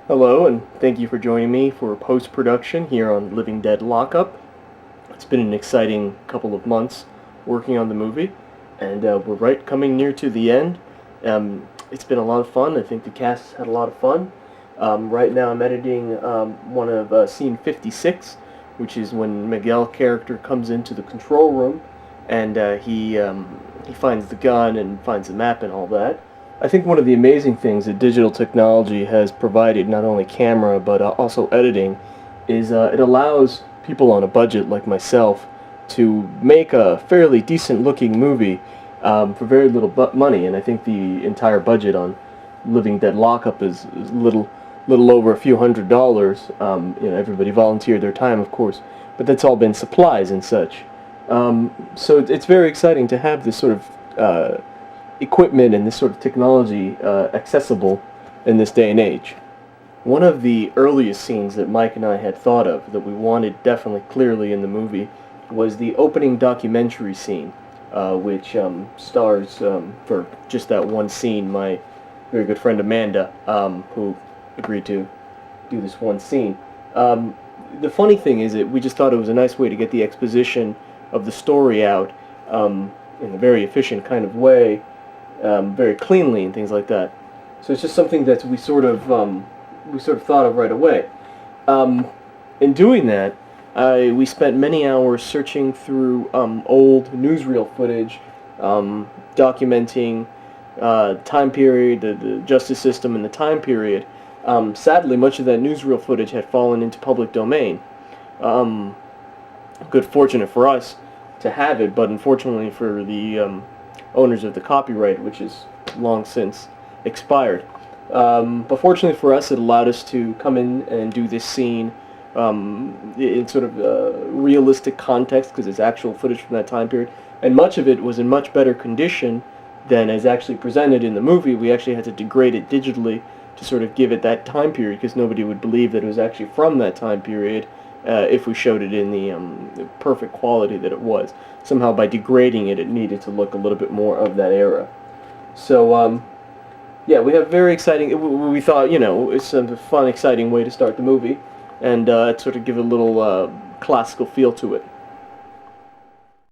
Hello, and thank you for joining me for post-production here on Living Dead Lockup. It's been an exciting couple of months working on the movie, and we're right coming near to the end. It's been a lot of fun. I think the cast had a lot of fun. Right now I'm editing one of scene 56, which is when Miguel character comes into the control room, and he finds the gun and finds the map and all that. I think one of the amazing things that digital technology has provided, not only camera but also editing, is it allows people on a budget like myself to make a fairly decent looking movie for very little money. And I think the entire budget on Living Dead Lockup is little over a few $100s. Everybody volunteered their time, of course, but that's all been supplies and such. So it's very exciting to have this sort of equipment and this sort of technology accessible in this day and age. One of the earliest scenes that Mike and I had thought of that we wanted definitely clearly in the movie was the opening documentary scene, which stars, for just that one scene, my very good friend Amanda, who agreed to do this one scene. The funny thing is that we just thought it was a nice way to get the exposition of the story out in a very efficient kind of way, very cleanly and things like that. So it's just something that we sort of thought of right away. In doing that, we spent many hours searching through old newsreel footage, documenting time period, the justice system, and the time period. Sadly, much of that newsreel footage had fallen into public domain. Good fortunate for us to have it, but unfortunately for the owners of the copyright, which is long since expired. But fortunately for us, it allowed us to come in and do this scene in sort of realistic context, because it's actual footage from that time period, and much of it was in much better condition than is actually presented in the movie. We actually had to degrade it digitally to sort of give it that time period, because nobody would believe that it was actually from that time period if we showed it in the perfect quality that it was. Somehow by degrading it, it needed to look a little bit more of that era. So, yeah, we have very exciting, we thought, it's a fun, exciting way to start the movie, and sort of give a little classical feel to it.